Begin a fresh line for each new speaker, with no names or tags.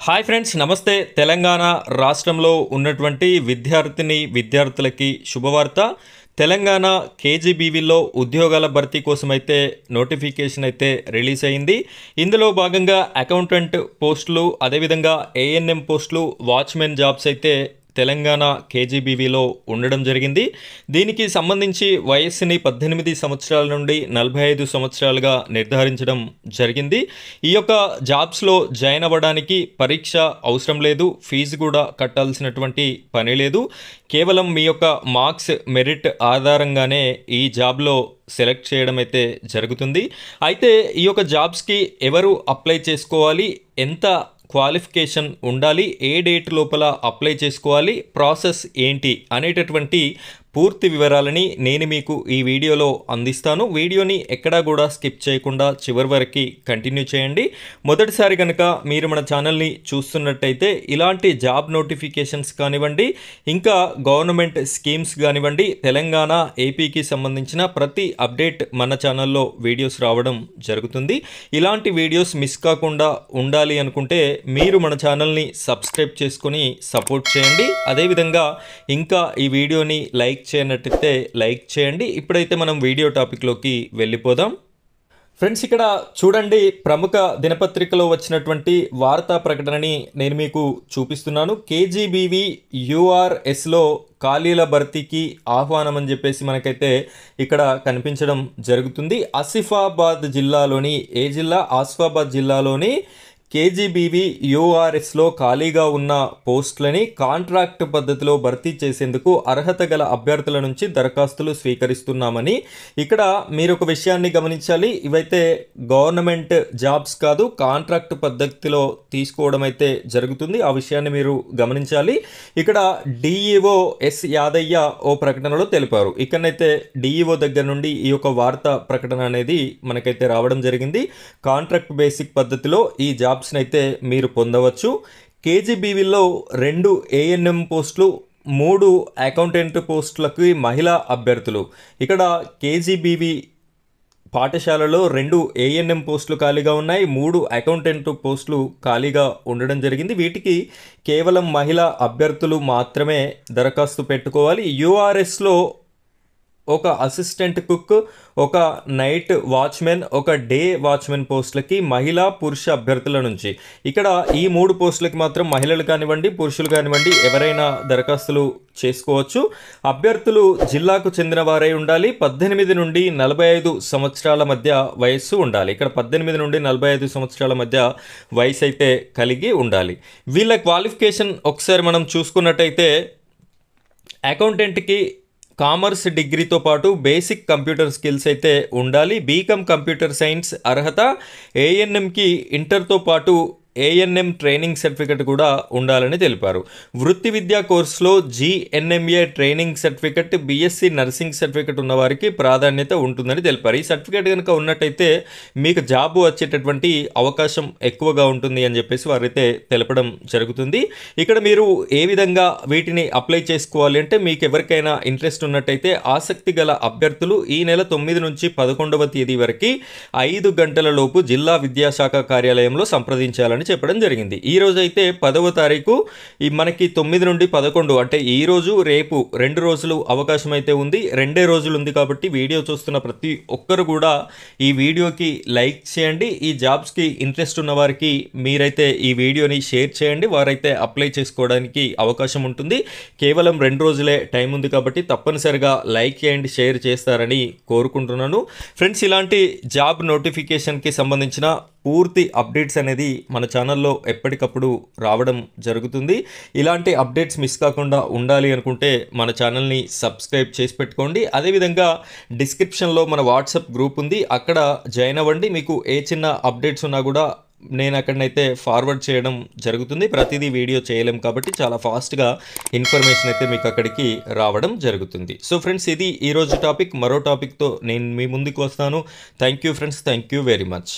Hi friends, నమస్తే. తెలంగాణ రాష్ట్రంలో ఉన్నటువంటి విద్యార్థులకి శుభవార్త. తెలంగాణ కేజీబీవీలో ఉద్యోగాల భర్తీ కోసం అయితే నోటిఫికేషన్ అయితే రిలీజ్ అయింది. ఇందులో భాగంగా అకౌంటెంట్ పోస్టులు, అదేవిధంగా ఏఎన్ఎం పోస్టులు, వాచ్మెన్ జాబ్స్ అయితే తెలంగాణ కేజీబీవీలో ఉండడం జరిగింది. దీనికి సంబంధించి వయస్సుని 18 సంవత్సరాల నుండి 45 సంవత్సరాలుగా నిర్ధారించడం జరిగింది. ఈ యొక్క జాబ్స్లో జాయిన్ అవ్వడానికి పరీక్ష అవసరం లేదు, ఫీజు కూడా కట్టాల్సినటువంటి పని లేదు. కేవలం మీ యొక్క మార్క్స్ మెరిట్ ఆధారంగానే ఈ జాబ్లో సెలెక్ట్ చేయడం అయితే జరుగుతుంది. అయితే ఈ యొక్క జాబ్స్కి ఎవరు అప్లై చేసుకోవాలి, ఎంత క్వాలిఫికేషన్ ఉండాలి, ఏ డేట్ లోపల అప్లై చేసుకోవాలి, ప్రాసెస్ ఏంటి అనేటటువంటి పూర్తి వివరాలని నేను మీకు ఈ వీడియోలో అందిస్తాను. వీడియోని ఎక్కడా కూడా స్కిప్ చేయకుండా చివరి వరకు కంటిన్యూ చేయండి. మొదటిసారి కనుక మీరు మన ఛానల్ని చూస్తున్నట్టయితే ఇలాంటి జాబ్ నోటిఫికేషన్స్ కానివ్వండి, ఇంకా గవర్నమెంట్ స్కీమ్స్ కానివ్వండి, తెలంగాణ ఏపీకి సంబంధించిన ప్రతి అప్డేట్ మన ఛానల్లో వీడియోస్ రావడం జరుగుతుంది. ఇలాంటి వీడియోస్ మిస్ కాకుండా ఉండాలి అనుకుంటే మీరు మన ఛానల్ని సబ్స్క్రైబ్ చేసుకొని సపోర్ట్ చేయండి. అదేవిధంగా ఇంకా ఈ వీడియోని లైక్ చేయనట్టయితే లైక్ చేయండి. ఇప్పుడైతే మనం వీడియో టాపిక్లోకి వెళ్ళిపోదాం. ఫ్రెండ్స్, ఇక్కడ చూడండి, ప్రముఖ దినపత్రికలో వచ్చినటువంటి వార్తా ప్రకటనని నేను మీకు చూపిస్తున్నాను. కేజీబీవీ యూఆర్ఎస్లో ఖాళీల భర్తీకి ఆహ్వానం అని చెప్పేసి మనకైతే ఇక్కడ కనిపించడం జరుగుతుంది. ఆసిఫాబాద్ జిల్లాలోని ఆసిఫాబాద్ జిల్లాలోని కేజీబీవీ యూఆర్ఎస్లో ఖాళీగా ఉన్న పోస్టులని కాంట్రాక్ట్ పద్ధతిలో భర్తీ చేసేందుకు అర్హత గల అభ్యర్థుల నుంచి దరఖాస్తులు స్వీకరిస్తున్నామని ఇక్కడ మీరు ఒక విషయాన్ని గమనించాలి. ఇవైతే గవర్నమెంట్ జాబ్స్ కాదు, కాంట్రాక్ట్ పద్ధతిలో తీసుకోవడం అయితే జరుగుతుంది. ఆ విషయాన్ని మీరు గమనించాలి. ఇక్కడ డిఈఓ ఎస్ యాదయ్య ఓ ప్రకటనలో తెలిపారు. ఇక్కడనైతే డిఈఓ దగ్గర నుండి ఈ యొక్క వార్తా ప్రకటన అనేది మనకైతే రావడం జరిగింది. కాంట్రాక్ట్ బేసిక్ పద్ధతిలో ఈ జాబ్ అయితే మీరు పొందవచ్చు. కేజీబీవీలో 2 ఏఎన్ఎం పోస్టులు, 3 అకౌంటెంట్ పోస్టులకి మహిళా అభ్యర్థులు. ఇక్కడ కేజీబీవీ పాఠశాలలో 2 ఏఎన్ఎం పోస్టులు ఖాళీగా ఉన్నాయి, 3 అకౌంటెంట్ పోస్టులు ఖాళీగా ఉండడం జరిగింది. వీటికి కేవలం మహిళా అభ్యర్థులు మాత్రమే దరఖాస్తు పెట్టుకోవాలి. యూఆర్ఎస్లో ఒక అసిస్టెంట్ కుక్, ఒక నైట్ వాచ్మెన్, ఒక డే వాచ్మెన్ పోస్టులకి మహిళా పురుష అభ్యర్థుల నుంచి ఇక్కడ ఈ 3 పోస్టులకి మాత్రం మహిళలు కానివ్వండి, పురుషులు కానివ్వండి ఎవరైనా దరఖాస్తులు చేసుకోవచ్చు. అభ్యర్థులు జిల్లాకు చెందిన వారై ఉండాలి. 18 నుండి 45 సంవత్సరాల మధ్య వయస్సు ఉండాలి. ఇక్కడ 18 నుండి 45 సంవత్సరాల మధ్య వయసు అయితే కలిగి ఉండాలి. వీళ్ళ క్వాలిఫికేషన్ ఒకసారి మనం చూసుకున్నట్టయితే అకౌంటెంట్కి కామర్స్ డిగ్రీతో పాటు బేసిక్ కంప్యూటర్ స్కిల్స్ అయితే ఉండాలి. బీకామ్ కంప్యూటర్ సైన్స్ అర్హత. ఏఎన్ఎంకి ఇంటర్తో పాటు ఏఎన్ఎం ట్రైనింగ్ సర్టిఫికెట్ కూడా ఉండాలని తెలిపారు. వృత్తి విద్యా కోర్సులో GNMA training certificate, BSc nursing certificate ఉన్న వారికి ప్రాధాన్యత ఉంటుందని తెలిపారు. ఈ సర్టిఫికెట్ కనుక ఉన్నట్టయితే మీకు జాబ్ వచ్చేటటువంటి అవకాశం ఎక్కువగా ఉంటుంది అని చెప్పేసి వారైతే తెలపడం జరుగుతుంది. ఇక్కడ మీరు ఏ విధంగా వీటిని అప్లై చేసుకోవాలి అంటే, మీకు ఎవరికైనా ఇంట్రెస్ట్ ఉన్నట్టయితే ఆసక్తి గల అభ్యర్థులు ఈ నెల 9 నుంచి 11వ తేదీ వరకు 5 గంటల లోపు జిల్లా విద్యాశాఖ కార్యాలయంలో సంప్రదించాలని చెప్పడం జరిగింది. ఈ రోజు అయితే 10వ తారీఖు, మనకి 9 నుండి 11 అంటే ఈ రోజు రేపు 2 రోజులు అవకాశం అయితే ఉంది. 2 రోజులు ఉంది కాబట్టి వీడియో చూస్తున్న ప్రతి ఒక్కరు కూడా ఈ వీడియోకి లైక్ చేయండి. ఈ జాబ్స్కి ఇంట్రెస్ట్ ఉన్న వారికి మీరైతే ఈ వీడియోని షేర్ చేయండి. వారైతే అప్లై చేసుకోవడానికి అవకాశం ఉంటుంది. కేవలం 2 రోజులే టైం ఉంది కాబట్టి తప్పనిసరిగా లైక్ చేయండి, షేర్ చేస్తారని కోరుకుంటున్నాను. ఫ్రెండ్స్, ఇలాంటి జాబ్ నోటిఫికేషన్కి సంబంధించిన పూర్తి అప్డేట్స్ అనేది మన ఛానల్లో ఎప్పటికప్పుడు రావడం జరుగుతుంది. ఇలాంటి అప్డేట్స్ మిస్ కాకుండా ఉండాలి అనుకుంటే మన ఛానల్ని సబ్స్క్రైబ్ చేసి పెట్టుకోండి. అదేవిధంగా డిస్క్రిప్షన్లో మన వాట్సాప్ గ్రూప్ ఉంది, అక్కడ జాయిన్ అవ్వండి. మీకు ఏ చిన్న అప్డేట్స్ ఉన్నా కూడా నేను అక్కడనైతే ఫార్వర్డ్ చేయడం జరుగుతుంది. ప్రతిదీ వీడియో చేయలేం కాబట్టి చాలా ఫాస్ట్గా ఇన్ఫర్మేషన్ అయితే మీకు అక్కడికి రావడం జరుగుతుంది. సో ఫ్రెండ్స్, ఇది ఈరోజు టాపిక్. మరో టాపిక్తో నేను మీ ముందుకు వస్తాను. Thank you friends, thank you very much.